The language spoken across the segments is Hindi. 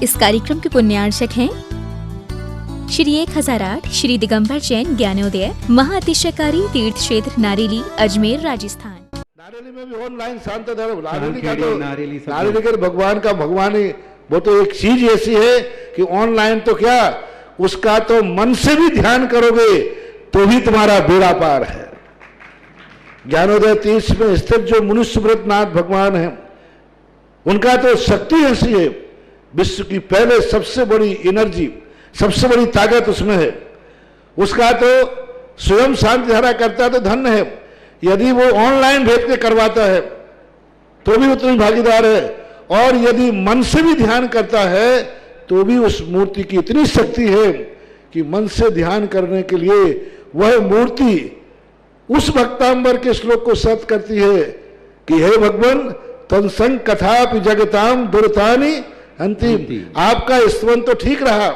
इस कार्यक्रम के पुण्यार्चक हैं श्री 1008 श्री दिगंबर जैन ज्ञानोदय महाअतिशयकारी तीर्थ क्षेत्र नारेली अजमेर राजस्थान। नारेली में भी ऑनलाइन शांत धर्म नारेली का भगवान का भगवान ही वो तो एक चीज ऐसी है कि ऑनलाइन तो क्या उसका तो मन से भी ध्यान करोगे तो भी तुम्हारा बेड़ा पार है। ज्ञानोदय तीर्थ में स्थित जो मुनि सुब्रतनाथ भगवान है उनका तो शक्ति ऐसी है, विश्व की पहले सबसे बड़ी एनर्जी सबसे बड़ी ताकत उसमें है। उसका तो स्वयं शांति धारा करता तो धन्य है, यदि वो ऑनलाइन भेज के करवाता है तो भी उतनी भागीदार है, और यदि मन से भी ध्यान करता है तो भी उस मूर्ति की इतनी शक्ति है कि मन से ध्यान करने के लिए वह मूर्ति उस भक्तांबर के श्लोक को सत्य करती है कि हे भगवान तत्संग कथापि जगताम दुर्तानि अंतिम। आपका स्मरण तो ठीक रहा,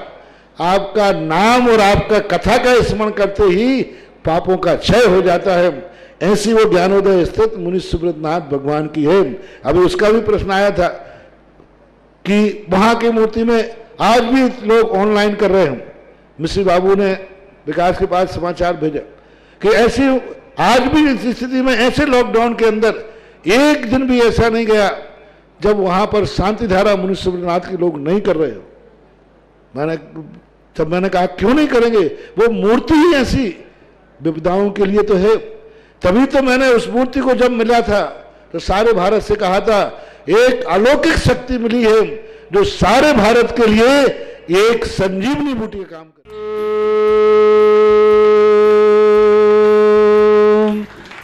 आपका नाम और आपका कथा का स्मरण करते ही पापों का क्षय हो जाता है। ऐसी वो ज्ञानोदय स्थित मुनि सुब्रतनाथ भगवान की है। अभी उसका भी प्रश्न आया था कि वहां की मूर्ति में आज भी लोग ऑनलाइन कर रहे हैं। मिश्री बाबू ने विकास के पास समाचार भेजा कि ऐसी आज भी इस स्थिति में ऐसे लॉकडाउन के अंदर एक दिन भी ऐसा नहीं गया जब वहां पर शांति धारा मुनि सुब्रतनाथ के लोग नहीं कर रहे हो। मैंने कहा क्यों नहीं करेंगे, वो मूर्ति ही ऐसी विपदाओं के लिए तो है। तभी तो मैंने उस मूर्ति को जब मिला था तो सारे भारत से कहा था एक अलौकिक शक्ति मिली है जो सारे भारत के लिए एक संजीवनी बूटी का काम करे।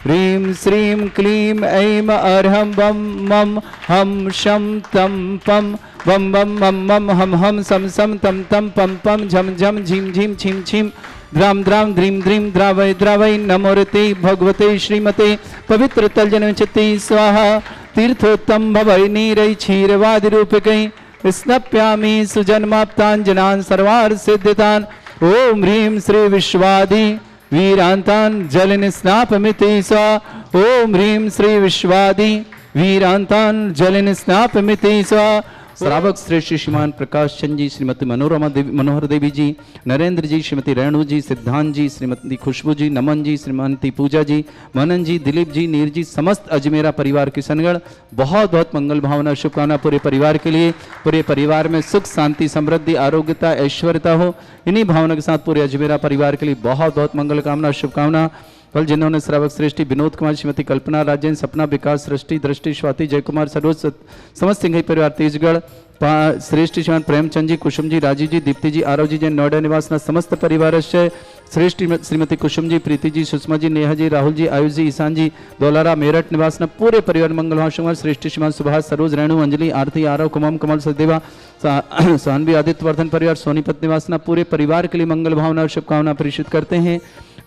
ह्रीं श्रीं क्लीं ऐं अर्हं बम मम हम शम तम पम बम बम मम मम हम सम सम तम तम पम पम झम झम झीम झीम छीम छीम द्राम द्राम द्रीम द्रीम द्रावय द्रावय नमोरते भगवते श्रीमते पवित्र तलजन चित्ते स्वाहा तीर्थोत्तम भवै नीरै क्षीरवादि रूपकै स्नप्यामि सुजन्माप्तांजनान् सर्वार्थ सिद्धितान्। ओम ह्रीं श्री विश्वादि वीरांतान जलिन स्नापमिति स्वा। ओम ह्रीं श्री विश्वादि वीरांतान जलिन स्नापमिति स्वा। श्रावक श्रेष्ठ श्रीमान प्रकाश चंद जी, श्रीमती मनोरमा देवी, मनोहर देवी जी, नरेंद्र जी, श्रीमती रेणु जी, सिद्धांत जी, श्रीमती खुशबू जी, नमन जी, श्रीमती पूजा जी, मनन जी, दिलीप जी, नीर जी, समस्त अजमेरा परिवार के सनगण बहुत बहुत मंगल भावना शुभकामना पूरे परिवार के लिए। पूरे परिवार में सुख शांति समृद्धि आरोग्यता ऐश्वर्यता हो, इन्हीं भावना के साथ पूरे अजमेरा परिवार के लिए बहुत बहुत मंगल कामना शुभकामना। कल जिन्होंने श्रावक श्रेष्ठी विनोद कुमार, श्रीमती कल्पना, राजेंद्र, सपना, विकास, सृष्टि, दृष्टि, स्वाति, जय कुमार, सरोज, समस्त सिंघई परिवार तेजगढ़, श्रेष्ठी श्रीमान प्रेमचंद जी, कुसुम जी, राजीव जी, दीप्ति जी, आरव जी, जैन नोएडा निवास समस्त परिवार श्रेष्ठ श्रीमती कुसुम जी, प्रीति जी, सुषमा जी, नेहा जी, राहुल जी, आयुष जी, ईशान जी, दौलारा मेरठ निवास पूरे परिवार मंगल भाषण श्रेष्ठ श्रीमान सुभाष, सरोज, रेणु, अंजलि, आरती, आरव, कुमम, कमल, सदेवा, सानवी, आदित्य वर्धन परिवार सोनीपत निवास पूरे परिवार के लिए मंगल भावना और शुभकामना प्रेषित करते हैं।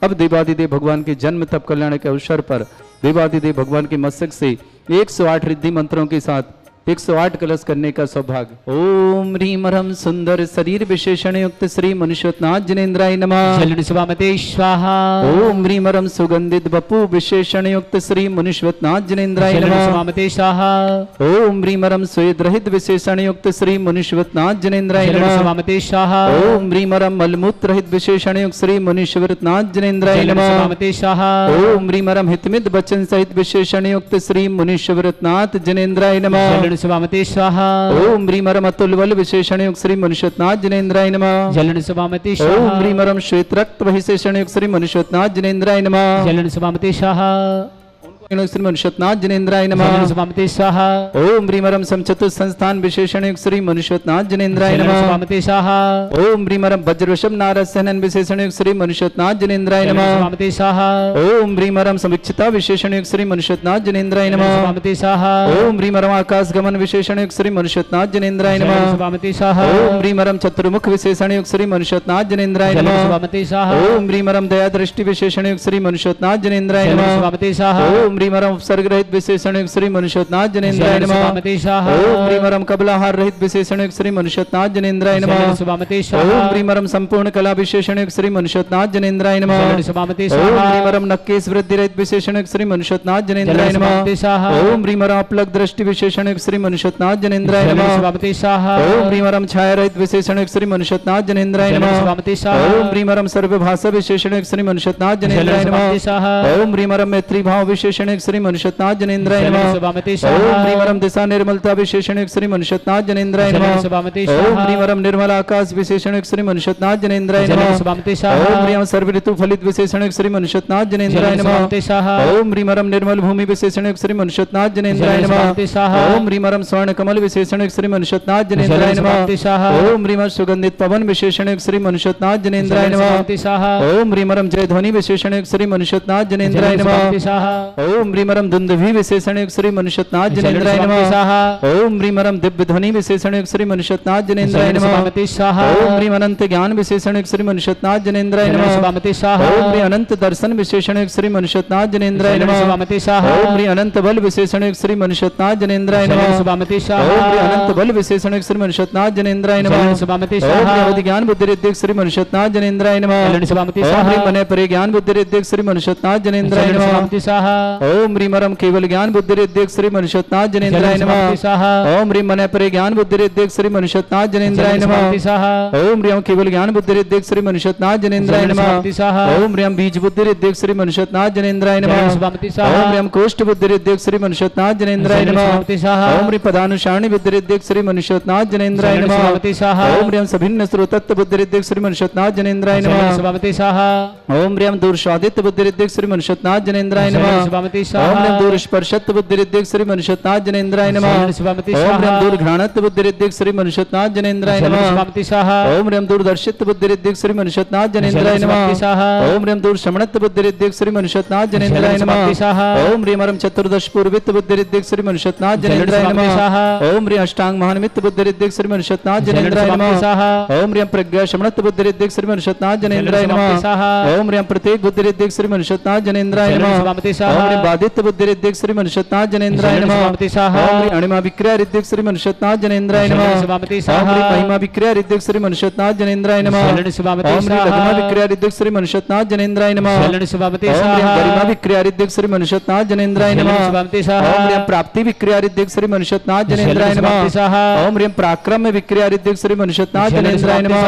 अब देवादिदेव भगवान के जन्म तप कल्याण के अवसर पर देवादिदेव भगवान के मस्तक से 108 रिद्धि मंत्रों के साथ 108 कलश करने का सौभाग्य। ओम ह्रीं रम सुंदर शरीर विशेषण युक्त श्री मनुष्यनाथ जिनेन्द्राय नमः। जलन स्वामते स्वाहा। ओम ह्रीं रम सुगंधित बपु विशेषण युक्त श्री मनुष्यनाथ जिनेन्द्राय नमः। स्वामते स्वाहा। ओम ह्रीं रम स्वेद रहित विशेषण युक्त श्री मनुष्यनाथ जिनेन्द्राय नमः। स्वामते स्वाहा। ओम ह्रीं रम मलमूत्र रहित विशेषण युक्त श्री मनुष्यनाथ जिनेन्द्राय नमः। स्वामते स्वाहा। ओम ह्रीं रम हितमित वचन सहित विशेषण युक्त श्री मनुष्यनाथ जिनेन्द्राय नमः। स्वामते स्वाहा। ओम ह्रीं रम अतुल बल विशेषण युक्त श्री मनुष्यनाथ जिनेन्द्राय नमः। जलन स्वामते स्वाहा। ओम ह्रीं रम श्वेत रक्त विशेषण युक्त श्री मनुष्यनाथ जिनेन्द्राय नमः। जलन स्वामते स्वाहा। श्री मनुष्यनाथ जिनेन्द्राय नमः। स्वामते स्वाहा। ओम ह्रीं रम समचतुर संस्थान विशेषण युक्त श्री मनुष्यनाथ जिनेन्द्राय नमः। स्वामते स्वाहा। ओम ह्रीं रम वज्रवशम नारद सहनन विशेषण युक्त श्री मनुष्यनाथ जिनेन्द्राय नमः। स्वामते स्वाहा। ओम ह्रीं रम समीक्षिता विशेषण युक्त श्री मनुष्यनाथ जिनेन्द्राय नमः। स्वामते स्वाहा। ओम ह्रीं रम आकाश गमन विशेषण युक्त श्री मनुष्यनाथ जिनेन्द्राय नमः। स्वामते स्वाहा। ओम ह्रीं रम चतुर्मुख विशेषण युक्त श्री मनुष्यनाथ जिनेन्द्राय नमः। स्वामते स्वाहा। ओम ह्रीं रम दया दृष्टि विशेषण युक्त श्री मनुष्यनाथ जिनेन्द्राय नमः। स्वामते स्वाहा। ओम ओम ह्रीमरम उपसर्ग रहित विशेषण युक्त श्री मनुष्योत्नाथ जनेन्द्राय नमः। सुभामते स्वाहा ओम ह्रीमरम कबलाहार रहित विशेषण युक्त श्री मनुष्योत्नाथ जनेन्द्राय नमः। सुभामते ओम स्वाहा ह्रीमरम संपूर्ण कला विशेषण युक्त श्री मनुष्योत्नाथ जनेन्द्राय नमः। सुभामते ओम स्वाहा ह्रीमरम नक्केश वृद्धि रहित विशेषण युक्त श्री मनुष्योत्नाथ जनेन्द्राय नमः। सुभामते स्वाहा ओम ह्रीमरम अपलक दृष्टि विशेषण युक्त श्री मनुष्योत्नाथ जनेन्द्राय नमः। सुभामते स्वाहा ओम ह्रीमरम छाया रहित विशेषण युक्त श्री मनुष्योत्नाथ जनेन्द्राय नमः। सुभामते स्वाहा ओम ह्रीमरम सर्वभाषा विशेषण युक्त श्री मनुष्योत्नाथ जनेन्द्राय नमः। सुभामते स्वाहा ओम ह्रीमरम मैत्री भाव विशेषण युक्त श्री मनुष्योत्नाथ जनेन्द्राय नमः। सुभामते ओम स्वाहा ह्रीमरम दिशा निर्मलता विशेषण युक्त श्री मनुष्योत्नाथ जनेन्द्राय नमः। सुभामते ओम स्वाहा ह्रीमरम निर्मल आकाश विशेषण युक्त श्री मनुष्योत्नाथ जनेन्द्राय नमः। सुभामते स्वाहा ओम ह्रीम सर्व ऋतु फलित विशेषण युक्त श्री मनुष्योत्नाथ जनेन्द्राय नमः। सुभामते स्वाहा ओम ह्रीमरम निर्मल भूमि विशेषण युक्त श्री मनुष्योत्नाथ जनेन्द्राय नमः। सुभामते स्वाहा ओम ह्रीमरम स्वर्ण कमल विशेषण युक्त श्री मनुष्योत्नाथ जनेन्द्राय नमः। सुभामते स्वाहा ओम ह्रीमर सुगंधित पवन विशेषण युक्त श्री मनुष्योत्नाथ जनेन्द्राय नमः। सुभामते स्वाहा ओम ह्रीमरम जय ध्वनि विशेषण युक्त श्री मनुष्योत्नाथ जनेन्द्राय नमः। सुभामते स्वाहा ओम ह्रीमरम दुंदुभि विशेषण युक्त श्री मनुष्योत्नाथ जनेन्द्राय सुभामते नमः। स्वाहा ओम ह्रीमरम दिव्य ध्वनि विशेषण युक्त श्री मनुष्योत्नाथ जनेन्द्राय नमः। सुभामते स्वाहा ओम ह्रीम अनंत ज्ञान विशेषण युक्त श्री मनुष्योत्नाथ जनेन्द्राय नमः। सुभामते स्वाहा ओम ह्रीम अनंत दर्शन विशेषण युक्त श्री मनुष्योत्नाथ जनेन्द्राय नमः। सुभामते स्वाहा ओम ह्रीम अनंत बल विशेषण युक्त श्री मनुष्योत्नाथ जनेन्द्राय नमः। सुभामते ओम स्वाहा ह्रीम अनंत बल विशेषण युक्त श्री मनुष्योत्नाथ जनेन्द्राय नमः। सुभामते ओम स्वाहा ह्रीम अवधि ज्ञान बुद्धि रिद्धिक श्री मनुष्योत्नाथ जनेन्द्राय नमः। सुभामते ओम स्वाहा ह्रीम मने परे ज्ञान बुद्धि रिद्धिक श्री मनुष्योत्नाथ जनेन्द्राय नमः। सुभामते स्वाहा ओम ह्रीम अरम केवल ज्ञान बुद्धि रिद्धिक श्री मनुष्योत्नाथ जनेन्द्राय नमः। सुभामते स्वाहा ओम ह्रीम मने परे ज्ञान बुद्धि रिद्धिक श्री मनुष्योत्नाथ जनेन्द्राय नमः। सुभामते स्वाहा ओम ह्रीम केवल ज्ञान बुद्धि रिद्धिक श्री मनुष्योत्नाथ जनेन्द्राय नमः। सुभामते स्वाहा ओम ह्रीम बीज बुद्धि रिद्धिक श्री मनुष्योत्नाथ जनेन्द्राय नमः। सुभामते ओम स्वाहा ह्रीम कोष्ठ बुद्धि रिद्धिक श्री मनुष्योत्नाथ जनेन्द्राय नमः। सुभामते स्वाहा ओम ह्रीम पदानुसारणी बुद्धि रिद्धिक श्री मनुष्योत्नाथ जनेन्द्राय नमः। सुभामते स्वाहा ओम ह्रीम सभिन्न श्रोतत्व बुद्धि रिद्धिक श्री मनुष्योत्नाथ जनेन्द्राय नमः। सुभामते स्वाहा ओम ह्रीम दूरस्वादित्व बुद्धि रिद्धिक श्री मनुष्योत्नाथ जनेन्द्राय नमः। सुभामते ओम स्वाहा ह्रीम दूर स्पर्शत्व बुद्धि रिद्धिक श्री मनुष्योत्नाथ जनेन्द्राय नमः। सुभामते ओम ह्रीम स्वाहा दूर घ्राणत्व बुद्धि रिद्धिक श्री मनुष्योत्नाथ जनेन्द्राय नमः। सुभामते स्वाहा ओम ह्रीम दूर दर्शित्व बुद्धि रिद्धिक श्री मनुष्योत्नाथ जनेन्द्राय नमः। सुभामते स्वाहा ओम ह्रीम दूर श्रमणत्व बुद्धि रिद्धिक श्री मनुष्योत्नाथ जनेन्द्राय नमः। सुभामते स्वाहा ओम ह्रीम अरम चतुर्दश पूर्वित्व बुद्धि रिद्धिक श्री मनुष्योत्नाथ जनेन्द्राय सुभामते नमः। स्वाहा ओम ह्रीम अष्टांग महानमित्व बुद्धि रिद्धिक श्री मनुष्योत्नाथ जनेन्द्राय सुभामते नमः। स्वाहा ओम ह्रीम प्रज्ञा शमणत्व बुद्धि रिद्धिक श्री मनुष्योत्नाथ जनेन्द्राय सुभामते नमः। स्वाहा ओम ह्रीम प्रत्येक बुद्धि रिद्धिक श्री मनुष्योत्नाथ जनेन्द्राय नमः। सुभामते ओम स्वाहा ह्रीम बाधित्व बुद्धि रिद्धिक श्री मनुष्योत्नाथ जनेन्द्राय नमः। सुभामते स्वाहा ओम ह्रीम अणिमा विक्रिया रिद्धिक श्री मनुष्योत्नाथ जनेन्द्राय नमः। सुभामते ओम स्वाहा ह्रीम महिमा विक्रिया रिद्धिक श्री मनुष्योत्नाथ जनेन्द्राय नमः। सुभामते ओम ह्रीम स्वाहा लघुमा विक्रिया रिद्धिक श्री मनुष्योत्नाथ जनेन्द्राय नमः। सुभामते ओम ह्रीम स्वाहा गरिमा विक्रिया रिद्धिक श्री मनुष्योत्नाथ जनेन्द्राय नमः। सुभामते ओम स्वाहा ह्रीम प्राप्ति विक्रिया रिद्धिक श्री मनुष्योत्नाथ जनेन्द्राय नमः। सुभामते स्वाहा ओम ह्रीम पराक्रम विक्रिया रिद्धिक श्री मनुष्योत्नाथ जनेन्द्राय नमः।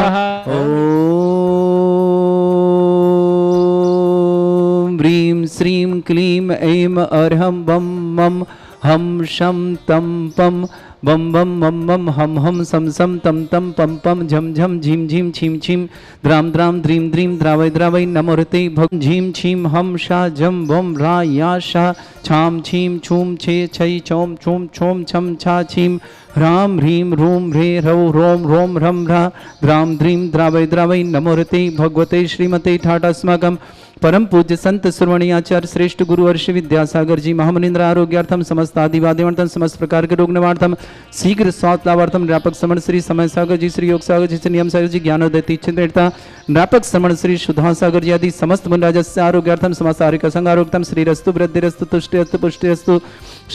ओम ह्रीम श्रीम क्लीम ऐम अर्हं बम मम हम शम तम पम बम बम मम मम हम हम सम सम तम तम पम पम झम झम झीम झीम छीम छीम द्राम द्राम द्रीम द्रीम द्रावय द्रावय नमोरते भग झीम छीम हम शा झम बम रा या शा छाम छीम छूम छे छै चौम छूम छोम छम छा छीम ह्राम ह्रीम रूम ह्रे रौ रोम रोम रम रा द्राम द्रीम द्रावय द्रावय नमोरते भगवते श्रीमते ठाटास्माकं परम पूज्य संत श्रवणी आचार्य श्रेष्ठ गुरु वर्ष विद्यासागर जी महामुनिंद्र आरोग्यार्थम समस्त आदिवादिवर्तन समस्त प्रकार के रोग निवार्थम शीघ्र स्वास्थ्य लाभार्थम व्यापक श्रमण श्री समय सागर जी श्री योग सागर जी श्री नियम सागर जी ज्ञानोदय तीक्षिता व्यापक श्रमण श्री सुधा सागर जी आदि समस्त मुनराजस्य आरोग्यार्थम समस्त आरोग्य संगारोग्यम श्रीरस्तु वृद्धिरस्तु तुष्टिरस्तु पुष्टिरस्तु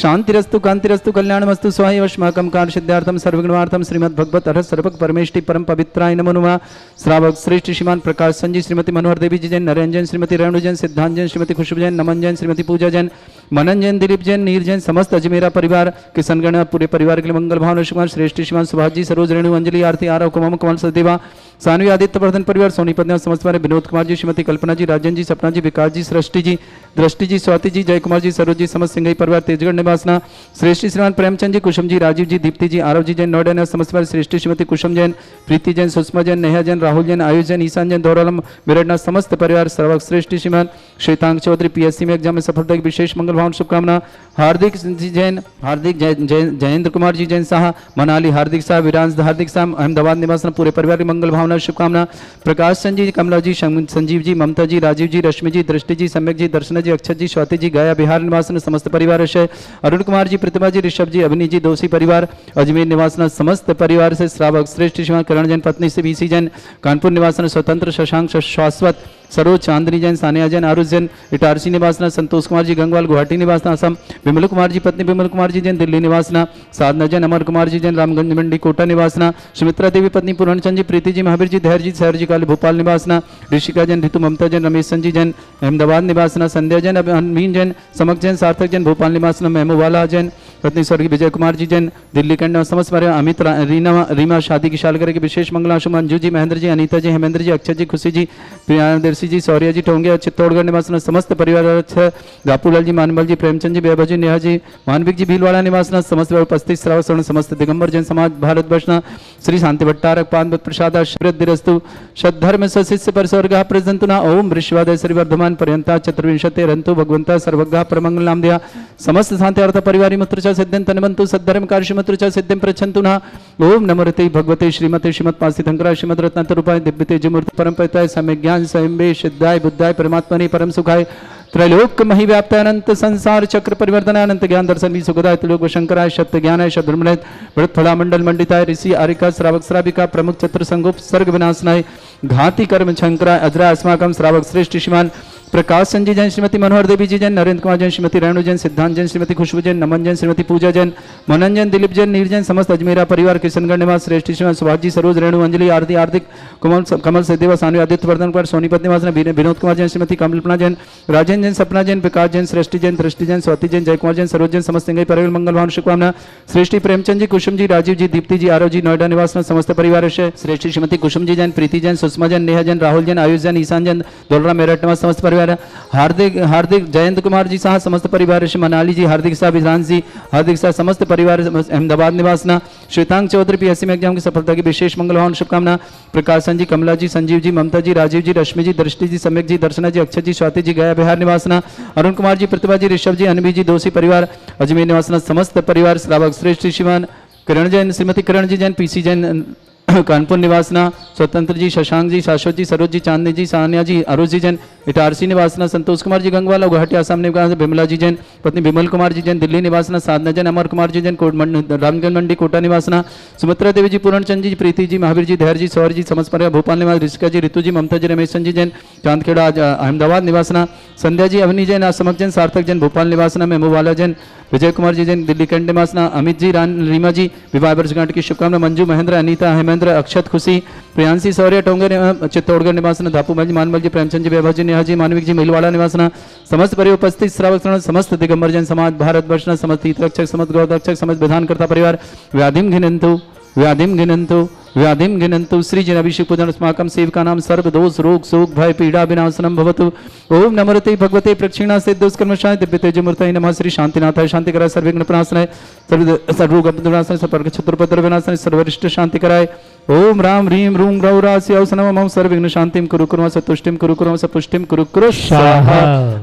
शांतिरस्तु कांतिरस्तु कल्याणमस्तु स्वाहायवश्माकं कार्य सिद्धार्थम सर्वगुणार्थम श्रीमद् भगवत अरहत सर्वक परमेष्टि परम पवित्राय नमो नमः। श्रावक श्रेष्ठ श्रीमान प्रकाश संजी श्रीमती मनोहर देवी जी जैन नरेंद्र जैन श्रीमती रेणु जैन सिद्धांत जैन श्रीमती खुशबू जैन नमन जैन श्रीमती पूजा जैन मनन जैन दिलीप जैन नीर जैन समस्त अजमेरा परिवार किशनगढ़ पूरे परिवार के लिए मंगल भावना शुभकामनाएं श्रेष्ठ श्रीमान सुभाष जी सरोज रेणु अंजलि आरती आरव कुमाम कमल सदेवा सानवी आदित्य वर्धन परिवार सोनी पद्मा समस्त परिवार विनोद कुमार जी श्रीमती कल्पना जी राजन जी सपना जी विकास जी सृष्टि जी दृष्टि जी स्वाति जी जय कुमार जी सरोज जी समस्त सिंघई परिवार तेजगढ़ निवासना श्रेष्ठ श्रीमान प्रेमचंद जी कुसुम जी राजीव जी दीप्ति जी आरव जी जैन नोएडा समस्त परिवार श्रेष्ठ श्रीमती कुसुम जैन प्रीति जैन सुषमा जैन नेहा जैन राहुल जैन आयुष जैन ईशान जैन दौरालम मेरठना समस्त परिवार सर्वक श्रेष्ठ श्रीमान श्वेतांग चौधरी पीएससी में एग्जाम में सफलता की विशेष मंगल भावना शुभकामना हार्दिक जी जैन हार्दिक जयेंद्र कुमार जी जैन शाह मनाली हार्दिक शाह विरांज हार्दिक शाह अहमदाबाद निवास पूरे परिवार की मंगल भावना शुभकामना प्रकाश संजी कमला जी संजीव जी ममता जी राजीव जी रश्मि जी दृष्टि जी सम्यक जी दर्शना जी अक्षत जी स्वाति जी गया बिहार निवासन समस्त परिवार अरुण कुमार जी प्रतिभा जी ऋषभ जी अभिनी जी दोषी परिवार अजमेर निवासन समस्त परिवार से श्रावक श्रेष्ठ श्रीमान करण जैन पत्नी से बीसी जैन कानपुर निवासन स्वतंत्र शशांक शाश्वत सरोज चांदनी जैन, सानिया जैन, आरुष जैन इटारसी निवासना, संतोष कुमार जी गंगवाल गुवाहाटी निवासना असम, विमल कुमार जी पत्नी विमल कुमार जी जैन दिल्ली निवासना, साधना जैन, अमर कुमार जी जैन रामगंज मंडी कोटा निवासना, सुमित्रा देवी पत्नी पूर्णचंद जी, प्रीति जी, महावीर जी, धैर्य जी, सहर जी काली भोपाल निवासना, ऋषिका जैन, ऋतु ममता जैन, रमेश चंद जी जैन अहमदाबाद निवासना, संध्या जैन, अनवीन जैन, समक जैन, सार्थक जैन भोपाल निवासना, महमूवाला जैन पत्नी स्वर्गीय विजय कुमार जी जैन दिल्ली कैंट समस्त परिवार, अमित रीमा शादी की शाल करे के विशेष मंगलाशु, मंजू जी, महेंद्र जी, अनीता जी, हेमेंद्र जी, अक्षय जी, खुशी जी, प्रियादर्शी जी, सौर्या जी, टोंगे चित्तौड़गढ़ निवासना, समस्त परिवार, बापूलाल जी, मानमल जी, प्रेमचंद जी, बेबा जी, नेहा जी, मानविक जी भीलवाड़ा निवासना, समस्त उपस्थित श्रावक स्वर्ण समस्त दिगंबर जैन समाज भारत वर्षना, श्री शांति भट्टारक पान प्रसाद श्रीरस्तु सद्धर्म सशिष्य परस्वर्ग प्रजंतुना ओम वृश्वादय श्री वर्धमान पर्यंता चतुर्विंशते रंतु भगवंता सर्वज्ञ परमंगल नाम दिया समस्त शांति अर्थ परिवारी मुत्र सिद्धिं तनवंतु सद्धर्म कार्य मुत्र सिद्धिं प्रच्छन्तु न ओम नमोते भगवते श्रीमते श्रीमत् पासी धंकरा श्रीमद रत्नातरूपाय दिव्य तेजमूर्ति परम पिताय सम्यक ज्ञान स्वयं सिद्धाय बुद्धाय परमात्मने परम सुखाय त्रैलोक मही व्याप्त अनंत संसार चक्र परिवर्तन अनंत ज्ञान दर्शन भी सुखदाय त्रिलोक शंकराय सत्य ज्ञानाय शब्दमृत भरत फला मंडल मंडिताय ऋषि आरिका श्रावक श्राविका प्रमुख चतुर संगोप सर्ग विनाशनाय घाती कर्म शंकराय अजरा अस्माकम श्रावक श्रेष्ठ श्रीमान प्रकाश संजय जैन, श्रीमती मनोहर देवी जी जैन, नरेंद्र कुमार जैन, श्रीमती रेणु जैन, सिद्धांत जैन, श्रीमती खुशबू जैन, नमन जैन, श्रीमती पूजा जैन, मनन जैन, दिलीप जैन, नीर जैन, समस्त अजमेरा परिवार, किशनगढ़ निवास, श्रेष्ठ श्रीमान सुभाष जी, सरोज, रेणु, अंजलि, आरती, हार्दिक, कमल सदेवा, सानवी, आदित्य वर्धन कुमार, सोनीपत निवास, विनोद कुमार जैन, श्रीमती कल्पना जैन, राजेंद्र जैन, सपना जैन, विकास जैन, सृष्टि जैन, दृष्टि जैन, स्वाति जैन, जयकुमार जैन, सरोज जैन, समस्त सिंह परिवार मंगल भावना शुभकामना, श्रेष्ठी प्रेमचंद जी, कुसुम जी, राजीव जी, दीप्ति जी, आरव जी, नोएडा निवास, समस्त परिवार से श्रेष्ठी श्रीमती कुसुम जी जैन, प्रीति जैन, सुषमा जैन, नेहा जैन, राहुल जैन, आयुष जैन, ईशान जैन, दोलरा मेरठ निवास, समस्त परिवार हार्दिक जयंत कुमार जी साह समस्त परिवार से मनाली जी, हार्दिक शाह विधान जी, हार्दिक शाह समस्त परिवार अहमदाबाद निवासना, श्वेतांग चौधरी पीएससी में एग्जाम की सफलता की विशेष मंगल भावना शुभकामना, प्रकाशन जी, कमला जी, संजीव जी, ममता जी, राजीव जी, रश्मि जी, दृष्टि जी, सम्यक जी, दर्शना जी, अक्षय जी, स्वाति जी, गया बिहार निवासना, अरुण कुमार जी, प्रतिभा जी, ऋषभ जी, अनवी जी, दोषी परिवार अजमेर निवासना, समस्त परिवार श्रावक श्रेष्ठ श्रीमान किरण जैन, श्रीमती किरण जी जैन, पीसी जैन कानपुर निवासना, स्वतंत्र जी, शशांक जी, शाश्वत जी, सरोज जी, चांदनी जी, सानिया जी, अरुष जी जैन इटारसी निवासना, संतोष कुमार जी गंगवाला गुवाहाटी आसाम निवास, बिमला जी जैन पत्नी विमल कुमार जी जैन दिल्ली निवासना, साधना जैन, अमर कुमार जी जैन रामगंज मंडी कोटा निवासना, सुमित्रा देवी जी, पूर्णचंद जी, प्रीति जी, महावीर जी, धैर्य जी, सौर जी, समस्त परिवार भोपाल निवास, ऋषिका जी, ऋतु जी, ममता जी, रमेश जी जैन चांदखेड़ा अहमदाबाद निवासना, संध्या जी, अवनी जैन, असमक जैन, सार्थक जैन भोपाल निवासना, महमूवाला जैन, विजय कुमार जी जैन दिल्ली कैंट निवासना, अमित जी, रीमा जी विवाह वर्षगांठ की शुभकामना, मंजू, महेंद्र, अनीता, हेमेंद्र, अक्षत, खुशी, प्रियांशी, शौर्य, टोंगे चित्तौड़गढ़ निवासना, धापूमल जी, मानमल जी, प्रेमचंद जी, वैभव जी, नेहा जी, मानविक जी, मिलवाड़ा निवासना, समस्त परिवार उपस्थित श्रावक समस्त दिगंबर जैन समाज भारत वर्षना, समस्त हितरक्षक, समस्त गौरक्षक, समस्त विधानकर्ता परिवार व्याधिम घिनंतु व्याधिम घिनंतु श्री जन अभिषेक पूजन अस्माकं सेवका नाम सर्व दोष रोग शोक भय पीड़ा विनाशनम भवतु ओम नमोते भगवते प्रक्षिणा से दुष्कर्मशाय दिव्य तेजमूर्तये नमः श्री शांतिनाथाय शांतिकराय सर्वविघ्न प्रणाशनाय सर्वरोग विनाशनाय सर्व शत्रुपद्र विनाशनाय सर्वरिष्ट शांतिकराय ओम राम ह्रीम रूम रौरास्य औसनम मम सर्वविघ्न शांतिम कुरु कुरु सतुष्टिम कुरु कुरु सपुष्टिम कुरु कुरु स्वाहा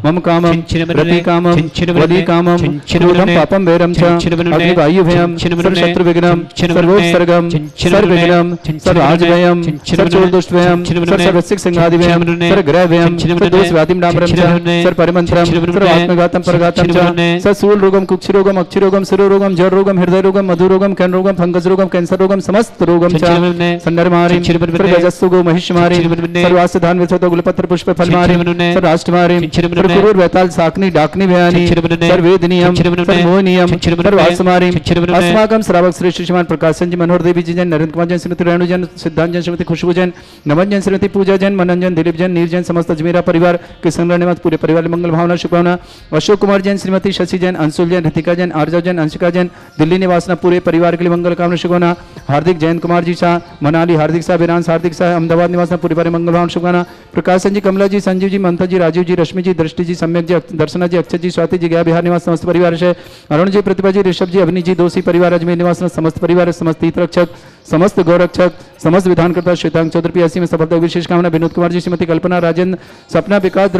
मम कामं प्रति कामं वदि कामं क्रोधं पापं वैरं च अग्नि वायु भयं सर्वशत्रु विघ्नं सर्वोत्सर्गं सर्वविघ्नं सर्वराजभयं सर्वचोरदुष्ट भयं सर्वसिक संघादि भयं सर्वग्रह भयं सर्वदोष व्याधिं डामरं च सर्वपरिमन्त्रं सर्वात्मघातं परघातं च ससूल रोगं कुक्षि रोगं अक्षि रोगं शिरो रोगं जड़ रोगं हृदय रोगं मधु रोगं कैन रोगं फंगस रोगं कैंसर रोगं समस्त रोगं च संदर्मारिं सर्वजस्सुगो महिषमारिं सर्वासधान विसतो गुलपत्र पुष्प फलमारिं सर्वाष्टमारिं सर्वकुरूर वैताल साकनी डाकनी भयानी सर्ववेदनीयं सर्वमोहनीयं सर्वासमारिं अस्माकं श्रावक श्रेष्ठ श्रीमान प्रकाशन जी मनोहर देवी जी जैन नरेंद्र कुमार जैन श्रीमती रेणु जैन सिद्धांत जैन श्रीमती खुशबू जैन नमन जैन श्रीमती पूजा जैन मनन जैन दिलीप जैन नीर जैन समस्त अजमेरा परिवार किशनगढ़ निवास पूरे परिवार मंगल भावना शुभकामना अशोक कुमार जैन श्रीमती शशि जैन अंशुल जैन ऋतिका जैन आर्जव जैन अंशिका जैन दिल्ली निवासना पूरे परिवार के लिए मंगल कामना शुभकामना हार्दिक जयंत कुमार जी शाह मनाली हार्दिक शाह विरांस हार्दिक शाह अहमदाबाद निवासना पूरे परिवार मंगल भावना शुभकामना प्रकाशन जी कमला जी संजीव जी ममता जी राजीव जी रश्मि जी दृष्टि जी सम्यक जी दर्शना जी अक्षय जी स्वाति जी गया बिहार निवास समस्त परिवार से अरुण जी प्रतिभा जी ऋषभ जी अवनी जी दोषी परिवार अजमेर निवास समस्त परिवार समस्त हितरक्षक समस्त गौरक्षक समस्त विधानकर्ता श्वेतांग चौधरी पीएससी में सफलता विशेष कामना विनोद कुमार जी श्रीमती कल्पना राजेंद्र सपना विकास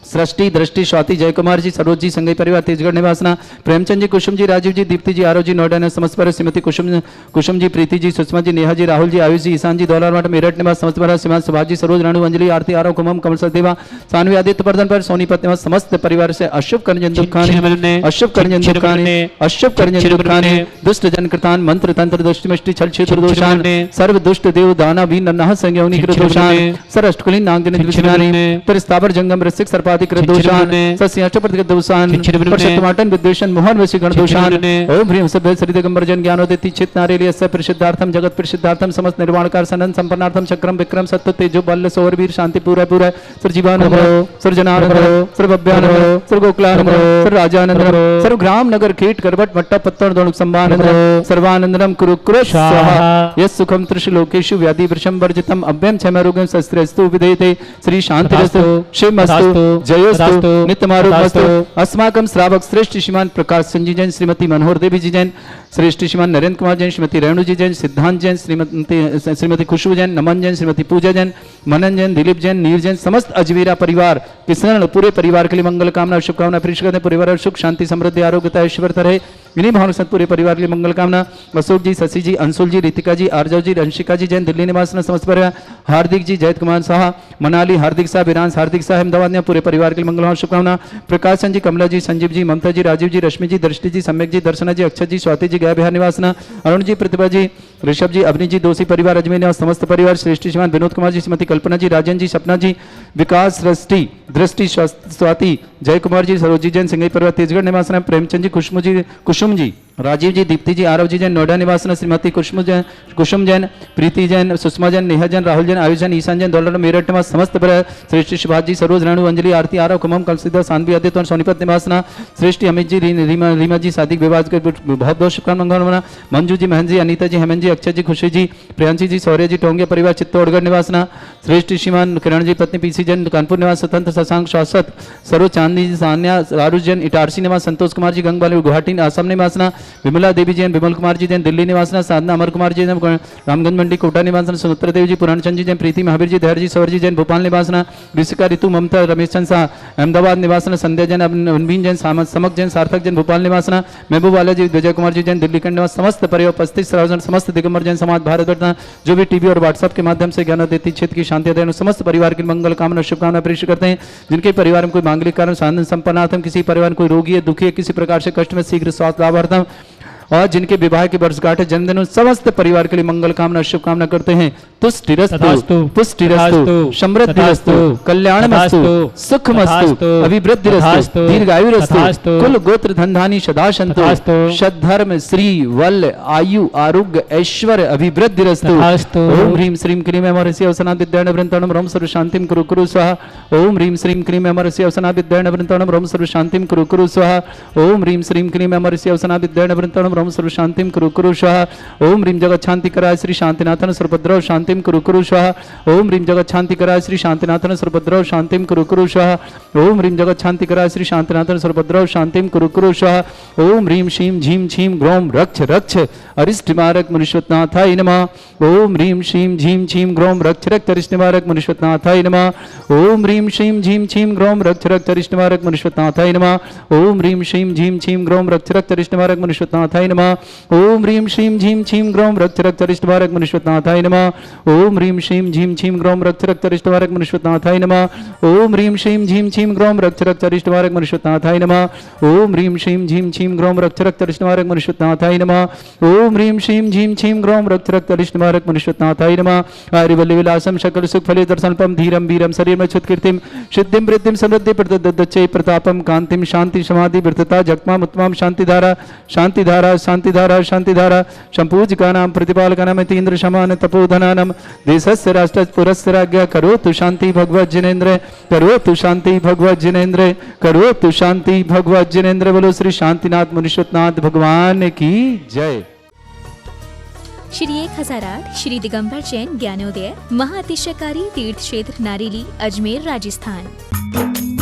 सृष्टि दृष्टि स्वाति जय कुमार जी सरोज जी संगई परिवार तेजगढ़ निवासना प्रेमचंद जी कुसुम जी राजीव जी दीप्ति जी आरव जी नोएडा ने समस्त परिवार श्रीमती कुसुम जी प्रीति जी सुषमा जी नेहा जी राहुल जी आयुष जी ईशान जी दौलारवाट मेरठ निवास समस्त परिवार श्रीमान सुभाष जी सरोज राणु अंजलि आरती आरव कुमम कमल सदेवा सानवी आदित्य वर्धन पर सोनीपत निवास समस्त परिवार से अशुभ करजन दुखानि अशुभ करजन दुखानि अशुभ करजन दुखानि दुष्ट जन कृतान मंत्र तंत्र दुष्टमिष्टि छल क्षेत्र दोषान सर्व दुष्ट देव दाना भी नन्हा संज्ञानी कृतोषान सरअष्टकुलीन नागजन द्विषणानि परिस्तावर जंगम रसिक सर्पाधिक कृतोषान सस्याष्टप्रतिक दोषान परशतमाटन विद्वेषण मोहन वशीकरण दोषान ओम ह्रीं सभ्य श्री दिगंबर जन ज्ञानोदयति चित नारेली अस्य परिशुद्धार्थम जगत परिशुद्धार्थम समस्त निर्वाणकार सनन संपन्नार्थम चक्रम विक्रम सत्व तेजो बल सौरवीर शांति पूरा पूरा सर्वजीवानंद सर्वजनानंद सर्वभव्यानंद सर्वगोकुलानंद सर्वराजानंद सर्वग्राम नगर कीट करवट मट्टा पत्तन दोणुक संभानंद सर्वानंदनम कुरु कुरु स्वाहा यस सुखम त्रिशलोकेषु व्याधि वृषम वर्जितम अभ्यम क्षमारोग्यम शस्त्रस्तु विधेयते श्री शांतिरस्तु शिवमस्तु जयोस्तु नित्यमारोग्यमस्तु अस्माकं श्रावक श्रेष्ठ श्रीमान प्रकाश संजी जैन श्रीमती मनोहर देवी जी जैन श्रेष्ठ श्रीमान नरेंद्र कुमार जैन श्रीमती रेणु जी जैन सिद्धांत जैन श्रीमती खुशबू जैन नमन जैन श्रीमती पूजा जैन मनन जैन दिलीप जैन नीर जैन समस्त अजवीरा परिवार किसान पूरे परिवार के लिए मंगल कामना शुभकामना प्रेष करते हैं। परिवार सुख शांति समृद्धि आरोग्यता ऐश्वर्य रहे इन्हीं भावना से पूरे परिवार के लिए मंगल कामना। अशोक जी, शशि जी, अंशुल जी, रितिका जी, आर्जव जी, अंशिका जी जैन दिल्ली निवास समस्त परिवार, हार्दिक जी, जयत कुमार साहा मनाली, हार्दिक साहब विरांस, हार्दिक साहब अहमदाबाद ने पूरे परिवार के लिए मंगल शुभकामना। प्रकाश जी, कमला जी, संजीव जी, ममता जी, राजीव जी, रश्मि जी, दृष्टि जी, सम्यक जी, दर्शना जी, अक्षय जी, स्वाति जी, गया बिहार निवासना, अरुण जी, प्रतिभा जी, ऋषभ जी, अवनी जी, दोषी परिवार अजमेर निवास समस्त परिवार, श्रेष्ठ श्रीमान विनोद कुमार जी, श्रीमती कल्पना जी, राजन जी, सपना जी, विकास दृष्टि स्वाति, जय कुमार जी, सरोजी जैन सिंगई परिवार तेजगढ़ निवासना, प्रेमचंद जी, कुसुम जी, राजीव जी, दीप्ति जी, आरव जी जैन नोएडा निवासना, श्रीमती कुसुम जैन, प्रीति जैन, सुषमा जैन, नेहा जैन, राहुल जैन, आयुष जैन, ईशान जैन, दौलत मेरठ निवास समस्त परिवार, श्रेष्ठ सुभाष जी, सरोज रेणु, अंजलि, आरती, आरव, कुमम, कलसिदा, सानवी, आदित्य, सोनीपत निवासना, श्रेष्ठ अमित जी, रीमा जी, सादिक विवाह के बहुत बहुत शुभकामना। मंजू जी, महन जी, अनीता जी, हेमंत जी, अक्षय जी, खुशी जी, प्रियांशी जी, सौर्य जी, टोंगिया परिवार चित्तौड़गढ़ निवासना, श्रेष्ठ श्रीमान किरण जी, पत्नी पीसी जैन, कानपुर निवास स्वतंत्र शशांक शाश्वत, सरोज चांदनी जी, सान्या, आरुष जैन, इटारसी निवास, संतोष कुमार जी, गंगवाली, गुवाहाटी आसाम निवासना, विमला देवी जैन, विमल कुमार जी जैन, दिल्ली निवासना, साधना अमर कुमार जी जैन, रामगंज मंडी कोटा निवासना, सुमित्रा देवी जी, पुराणचंद जी जैन, प्रीति महावीर जी, धैर्य जी, सौर जी जैन, भोपाल निवासना, ऋषिका, ऋतु, ममता, रमेश चंद शाह अहमदाबाद निवासना, संध्या जैन, अनबीन जैन, समक जैन, सार्थक जैन, भोपाल निवासना, महबूब वाला जी, विजय कुमार जी जैन, दिल्ली निवास समस्त परिवार उपस्थित श्रावण समस्त दिगंबर जैन समाज भारत वर्ष जो भी टीवी और व्हाट्सएप के माध्यम से ज्ञान देती क्षेत्र की शांति देने समस्त परिवार की मंगल कामना शुभकामना प्रेषित करते हैं। जिनके परिवार में कोई मांगलिक कारण साधन संपन्नार्थम, किसी परिवार में कोई रोगी है, दुखी है, किसी प्रकार से कष्ट में शीघ्र स्वास्थ्य लाभार्थम और जिनके विवाह की वर्षगांठ जन्मदिन समस्त परिवार के लिए मंगल कामना शुभकामना करते हैं। तुष्टिरस्तु पुष्टिरस्तु समृद्धिरस्तु कल्याणमस्तु सुखमस्तु अभिवृद्धिरस्तु दीर्घायुरस्तु कुल गोत्र धनधानी सदा सन्तु सद्धर्म श्री वल आयु आरोग्य ऐश्वर्य अभिवृद्धिरस्तु। ओम ह्रीं श्रीं क्लीं अमरस्य अवसना विद्याण वृंतणम रोम सर्व शांतिम कुरु कुरु स्वाहा। ओम ह्रीं श्रीं क्लीं अमरस्य अवसना विद्याण वृंतणम रोम सर्व शांतिम कुरु कुरु स्वाहा। ओम ह्रीं श्रीं क्लीं अमरस्य अवसना विद्याण वृंतणम रोम सर्व शांतिम कुरु कुरु स्वाहा। ओम ह्रीं जगत शांति कराय श्री शांतिनाथन सर्वभद्रव शांतिम कुरु कुरु स्वाहा। ओम ह्रीं जगत शांति कराय श्री शांतिनाथन सर्वभद्रव शांतिम कुरु कुरु स्वाहा। ओम ह्रीं जगत शांति कराय श्री शांतिनाथन सर्वभद्रव शांतिम कुरु कुरु स्वाहा। ओम ह्रीं श्रीं झीं छीं ग्रौम रक्ष रक्ष अरिष्ट निवारक मनुष्यनाथाय नमः। ओम ह्रीं श्रीं झीं छीं ग्रौम रक्ष रक्ष अरिष्ट निवारक मनुष्यनाथाय नमः। ओम ह्रीं श्रीं झीं छीं ग्रौम रक्ष रक्ष अरिष्ट निवारक मनुष्यनाथाय नमः। ओम ह्रीं श्रीं झीं छीं ग्रौम रक्ष रक्ष अरिष्ट निवारक मनुष्यनाथाय नमः। ओम ह्रीं श्रीं झीं छीं ग्रौम रक्ष रक्ष अरिष्ट निवारक मनुष्यनाथाय नमः। ओम ह्रीं श्रीं झीं छीं ग्रौम रक्ष रक्ष अरिष्ट निवारक मनुष्यनाथाय नमः। ओम ह्रीं श्रीं झीं छीं ग्रौम रक्ष रक्ष अरिष्ट निवारक मनुष्यनाथाय नमः। ओम ह्रीं श्रीं झीं छीं ग्रौम रक्ष रक्ष अरिष्ट निवारक मनुष्यनाथाय नमः। ओम ह्रीं श्रीं झीं छीं ग्रौम रक्ष रक्ष अरिष्ट निवारक मनुष्यनाथाय नमः। आर्यवल्ली विलासम सकल सुख फले दर्शनपम धीरम वीरम शरीर में छुत कीर्तिम सिद्धिम वृद्धिम समृद्धि प्रददच्चै प्रतापम कांतिम शांति समाधि वृद्धता जगमाम उत्तमाम शांतिधारा शांतिधारा शांतिधारा शांतिधारा संपूज्यका नाम प्रतिपालका नाम तीन्द्र समान तपोधनानम देशस्य राष्ट्रस्य पुरस्य राज्ञा करोतु शांति भगवत जिनेन्द्र करोतु शांति भगवत जिनेन्द्र करोतु शांति भगवत जिनेन्द्र। बोलो श्री शांतिनाथ मुनीश्वरनाथ भगवान की जय। श्री 1008 श्री दिगंबर जैन ज्ञानोदय महाअतिशयकारी तीर्थ क्षेत्र नारेली अजमेर राजस्थान।